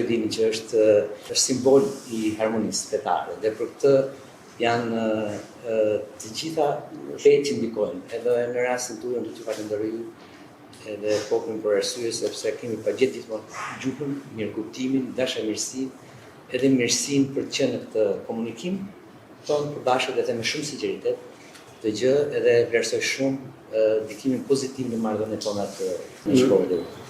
ju dini që është simbol i harmonisë fetare dhe për këtë janë të gjitha fejt që ndikojnë, edhe në rastin tuaj do t'ju falenderoj edhe popullin për arsye sepse kemi përgjigjë gjithmonë gjuhën, mirëkuptimin, dashamirësinë, edhe mirësinë për të qenë në këtë komunikim tonë përbashkët edhe me shumë sinqeritet, të gjë edhe vlerësoj shumë ndikimin pozitiv në marrëdhëniet tona të shkollës.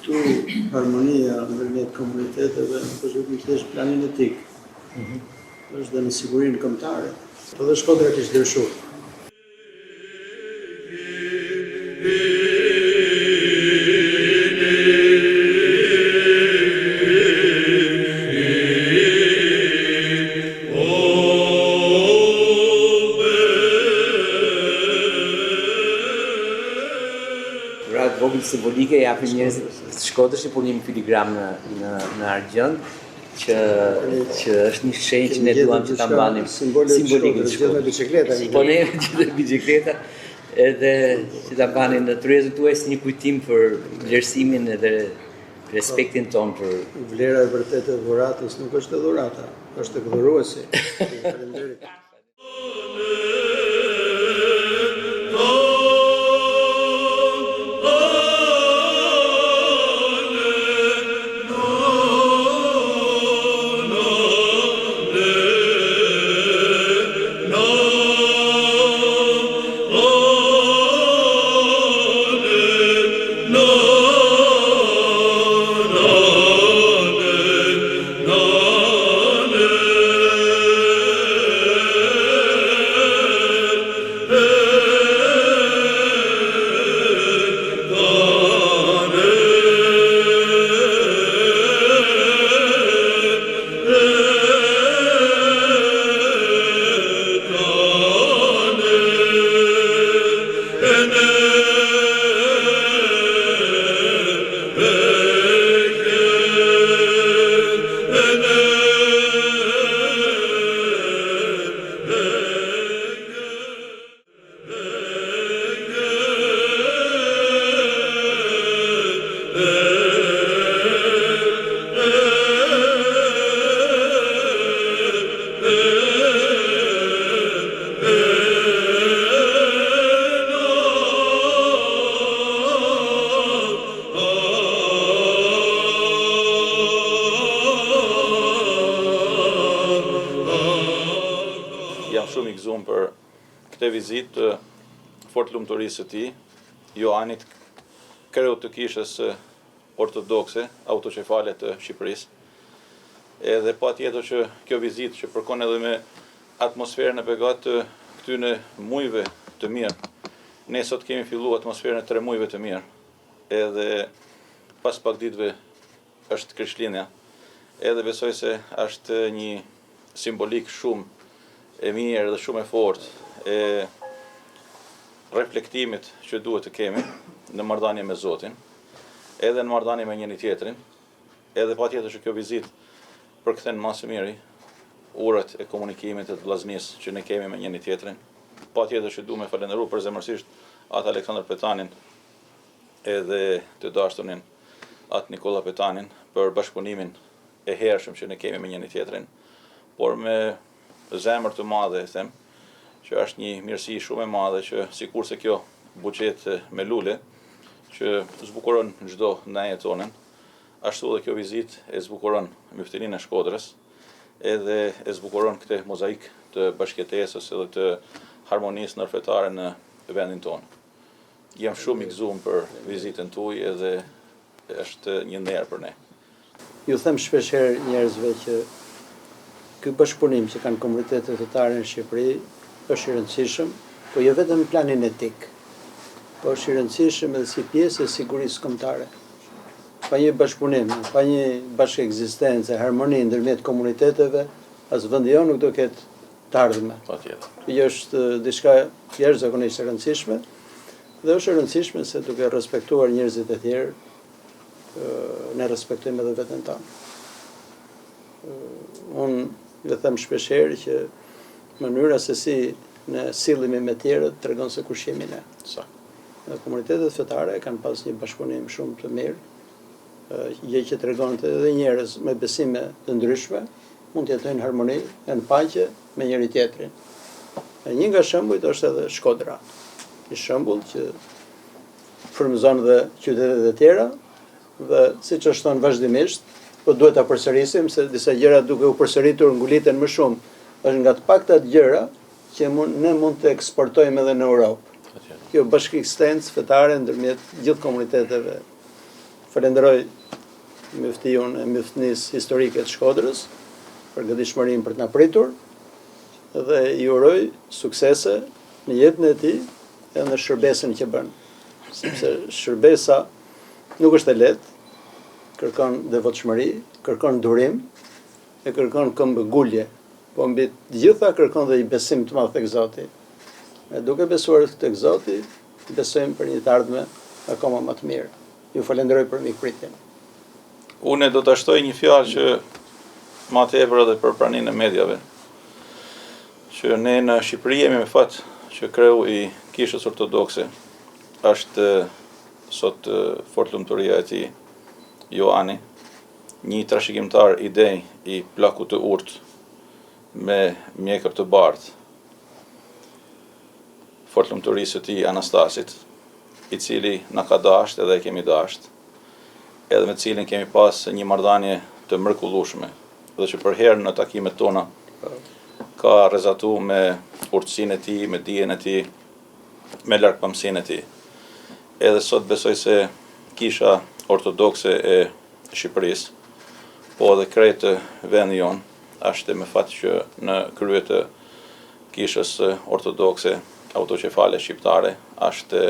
Këtu harmonia ndërmjet komuniteteve është vetëm thjesht planin etik. Është dhe në sigurinë kombëtare. Po dhe Shkodra kishte dëshuar. Vogël simbolike japin njerëzit të Shkodrës për një filigram në argjend që është një shenjë që ne duam që ta mbanim simbolike të Shkodrës. Po ne gjithë bicikleta edhe që ta mbanin në tryezën tuaj si një kujtim për vlerësimin edhe respektin ton për vlera e vërtetë e dhuratës nuk është e dhurata, është e dhuruesi. Faleminderit. Jam shumë i gëzuar për këtë vizitë fort lumturisë së tij, Joanit, kreut të kishës ortodokse, autoqefale të Shqipërisë. Edhe patjetër që kjo vizitë që përkon edhe me atmosferën e begat të këtyne mujve të mirë. Ne sot kemi filluar atmosferën e 3 mujve të mirë. Edhe pas pak ditëve është Krishtlindja. Edhe besoj se është një simbolik shumë e mirë dhe shumë e fortë e reflektimit që duhet të kemi në marrëdhënie me Zotin, edhe në marrëdhënie me njëri tjetrin, edhe patjetër që kjo vizitë përkthen më së miri urët e komunikimit të vllaznisë që ne kemi me njëri tjetrin. Patjetër që duhem të falenderoj përzemërsisht atë Aleksandër Petanin edhe të dashturin atë Nikola Petanin për bashkëpunimin e hershëm që ne kemi me njëri tjetrin, por me zemër të madhe, them, që është një mirësi shumë e madhe që sikurse kjo buqet me lule, që zbukuron çdo ndaje tonën, ashtu dhe kjo vizitë e zbukuron Muftinë e Shkodrës, edhe e zbukuron këtë mozaik të bashkëtesës edhe të harmonisë ndërfetare në vendin tonë. Jam shumë i gëzuar për vizitën tuaj edhe është një nder për ne. Ju them shpeshherë njerëzve që ky bashkëpunim që kanë komunitetet fetare në Shqipëri është i rëndësishëm, po jo vetëm në planin etik, po është i rëndësishëm edhe si pjesë e sigurisë kombëtare. Pa një bashkëpunim, pa një bashkëekzistencë, harmoni ndërmjet komuniteteve, as vendi jonë nuk do ketë të ardhme. Patjetër. Kjo është diçka jashtëzakonisht e rëndësishme dhe është e rëndësishme se duke respektuar njerëzit e tjerë, ne respektojmë edhe veten tonë. Unë ju them shpeshherë që mënyra se si ne sillemi me tjerët tregon se kush jemi ne. Sa. Dhe komunitetet fetare kanë pas një bashkëpunim shumë të mirë gjë që tregon të edhe njerëz me besime të ndryshme mund të jetojnë harmoni e në paqe me njëri tjetrin. E një nga shembujt është edhe Shkodra. Një shembull që frymëzon dhe qytetet e tjera dhe siç është thënë vazhdimisht, po duhet ta përsërisim se disa gjëra duke u përsëritur nguliten më shumë. Është nga të paktat gjëra që ne mund të eksportojmë edhe në Europë. Kjo bashkëeksistencë fetare ndërmjet gjithë komuniteteve. Falenderoj myftiun e myftnisë historike të Shkodrës për gatishmërinë për të na pritur dhe i uroj suksese në jetën e tij e në shërbesën që bën. Sepse shërbesa nuk është e lehtë, kërkon devotshmëri, kërkon durim e kërkon këmbëgulje, po mbi të gjitha kërkon dhe i besim të madh tek Zoti. E duke besuar tek Zoti, besojmë për një të ardhme akoma më të mirë. Ju falenderoj për mikpritjen. Unë do të shtoj një fjalë që ma tepër edhe për praninë e mediave, që ne në Shqipëri jemi me fat që kreu i Kishës Ortodokse është sot fortlumturia e tij Joani, një trashëgimtar idej i plakut të urtë me mjekër të bardhë, fortlumturisë të tij Anastasit, i cili na ka dashur edhe e kemi dashur, edhe me cilin kemi pas një marrëdhënie të mrekullueshme, dhe që për herë në takimet tona ka rrezatuar me urtësinë e tij, me dijen e tij, me largpamësinë e tij. Edhe sot besoj se Kisha Ortodokse e Shqipërisë, po edhe krejt vendi jon, është me fat që në krye të Kishës Ortodokse autoqefale shqiptare është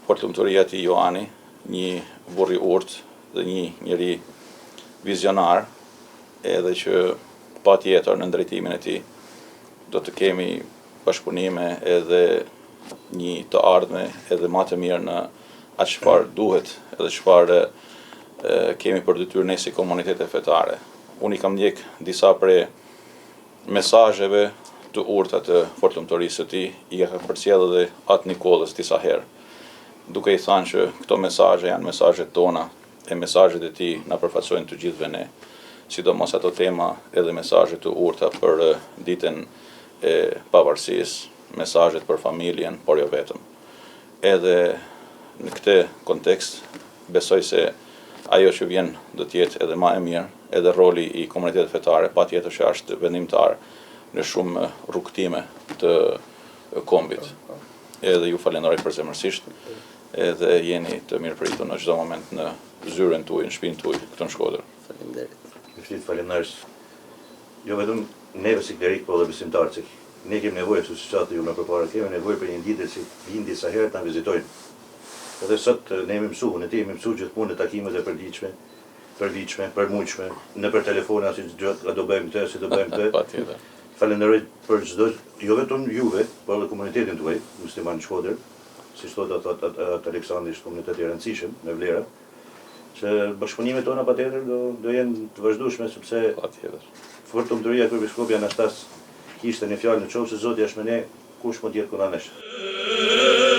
fortlumturia e Joani, një burr i urtë dhe një njeri vizionar, edhe që patjetër në drejtimin e tij do të kemi bashkëpunime edhe një të ardhme edhe më të mirë në atë çfarë duhet edhe çfarë kemi për detyrë ne si komunitete fetare. Unë i kam ndjek disa prej mesazheve të urta të fortlumturisë së tij, i ka përcjellë edhe atë Nikolës disa herë, duke i thënë që këto mesazhe janë mesazhet tona e mesazhet e tij na përfaqësojnë të gjithëve ne, sidomos ato tema edhe mesazhet të urta për ditën e pavarësisë, mesazhet për familjen, por jo vetëm. Edhe në këtë kontekst besoj se ajo që vjen do të jetë edhe më e mirë, edhe roli i komunitetit fetare patjetër që është vendimtar në shumë rrugtime të kombit. Edhe ju falenderoj përzemërsisht, edhe jeni të mirëpritur në çdo moment në zyrën tuaj, në shtëpinë tuaj këtu në Shkodër. Faleminderit. Ju falenderoj. Jo vetëm neve si klerik, po edhe besimtarë, se ne kemi nevojë, siç thatë ju më përpara, kemi nevojë për një ditë që vinë disa herë ta vizitojnë. Edhe sot ne jemi mësuar, ne jemi mësuar gjithmonë në takimet e përdiqme, përmuajshme, në për telefona si do bëjmë këtë, si do bëjmë këtë. Patjetër. Falenderoj për çdo, jo vetëm juve, por edhe komunitetin tuaj, musliman në Shkodër, siç thotë atë Aleksandri, është komunitet i rëndësishëm me vlera, që bashkëpunimet tona patjetër do jenë të vazhdueshme, sepse Patjetër. fortlumturia e kryebiskupit Anastas kishte një fjalë, nëse Zoti është me ne, kush mund të jetë kundër nesh. Oh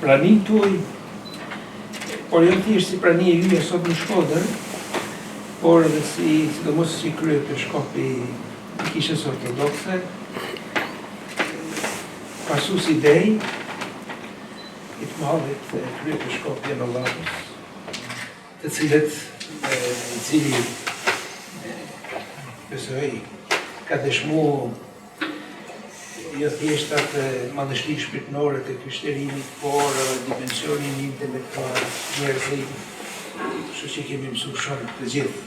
Pranin tuaj, por jo thjesht si prani e juaj sot në Shkodër, por edhe sidomos si kryepiskopi i Kishës Ortodokse, pasus idej i të madhit kryepiskopi Janollatës, të cilët i cili besoj ka dëshmu jo thjesht atë madhështi shpirtërore të krishterimit, por edhe dimensionin intelektual, njerëzim, kështu që kemi mësuar shumë të gjithë.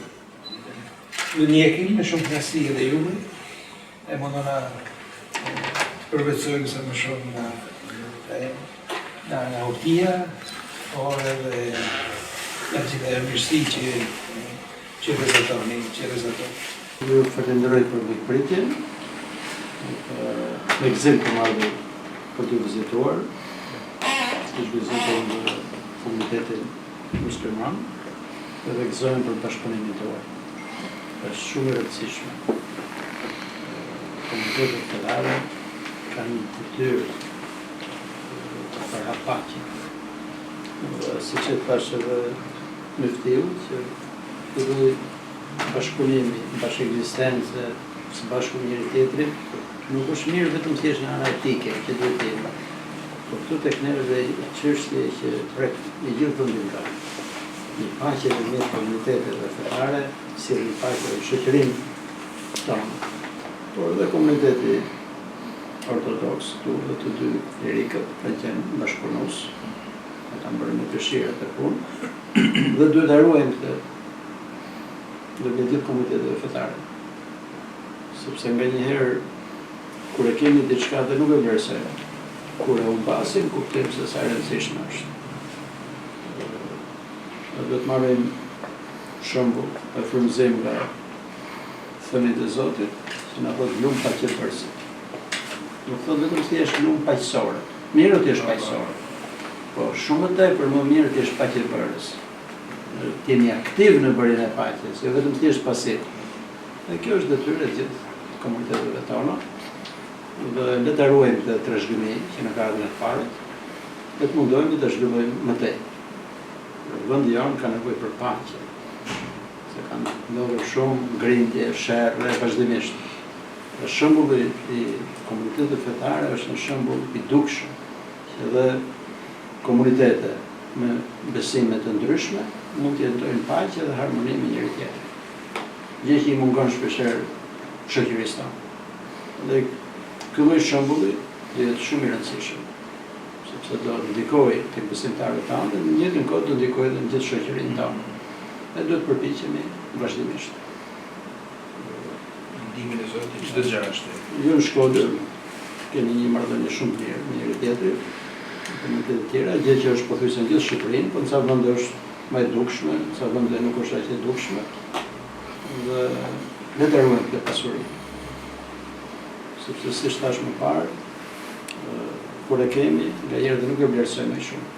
Ju ndjekeni me shumë kënaqësi edhe juve, e mundona të përvecojmë sa më shumë nga urtia, por edhe nga gjitha e mirësi që rezultoni. Ju falenderoj për mikpritjen, me gëzim të madh për të vizituar, të vizituar në komunitetin musliman, dhe gëzojmë për bashkëpunimin tuaj. Është shumë e rëndësishme. Komunitetet fetare kanë një detyrë të përhap paqen. Siç e thash edhe Muftiu, që ky bashkëpunimi, bashkëekzistencë së bashku me njëri tjetrin, nuk është mirë vetëm thjesht nga ana etike që duhet të jetë. Por këtu tek ne është çështje që prek në gjithë vendin tonë. Një paqe në mes komuniteteve fetare, si një paqe në shoqërinë tonë. Por edhe komuniteti ortodoks, këtu dhe të dy klerikët kanë qenë bashkëpunues, e kanë bërë me dëshirë të punë, dhe duhet ta ruajmë këtë dhe me gjithë komuniteteve fetare. Sepse nga njëherë, kur e kemi diçka dhe nuk e vlerësojmë, kur e humbasim, kuptojmë se sa e rëndësishme është. Do të marrim shembull e frymëzim nga thënit e Zotit, që na thotë lumë paqëbërësit. Nuk thotë vetëm thjesht lumë paqësore. Mirë të jesh paqësore, po shumë më tepër më mirë të jesh paqëbërës. Të jemi aktiv në bërjen e paqes, jo vetëm thjesht pasiv. Dhe kjo është detyrë e gjithë komuniteteve tona, dhe le ta ruajmë këtë trashëgimi që na ka ardhur në parët, dhe të mundohemi të zhvillojmë më tej. Vendi jonë ka nevojë për paqe, se kanë ndodhur shumë grindje, sherrë vazhdimisht. Dhe shembulli i komuniteteve fetare është një shembull i dukshëm, që edhe komunitete me besime të ndryshme mund të jetojnë paqe dhe harmoni me njëri tjetrin. Gjë që i mungon shpeshherë shoqërisë tonë. Dhe ky lloj shembulli do jetë shumë i rëndësishëm, sepse do ndikojë tek besimtarët tanë dhe në të njëjtën kohë do ndikojë edhe në gjithë shoqërinë tonë. Ne duhet të përpiqemi vazhdimisht. Ndimin e Zotit çdo gjë është. Ju në Shkodër keni një marrëdhënie shumë të mirë me njëri tjetrin, komunitete të tjera, gjë që është pothuajse në gjithë Shqipërinë, por në ca vende është më e dukshme, në ca vende nuk është aq e dukshme. Dhe le të ruajmë këtë pasuri. Sepse si thash më parë, kur e kemi, ngaherë dhe nuk e vlerësojmë më shumë.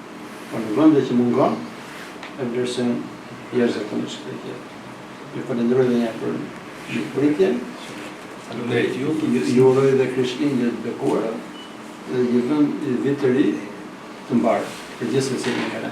Por në vende që mungon, e vlerësojmë jashtëzakonisht këtë gjë. Ju falenderoj edhe një herë për shqipëritjen. Faleminderit ju. Ju uroj dhe Krishtlindje të bekuara dhe një vit të ri të mbarë për gjithë secilin nga ne.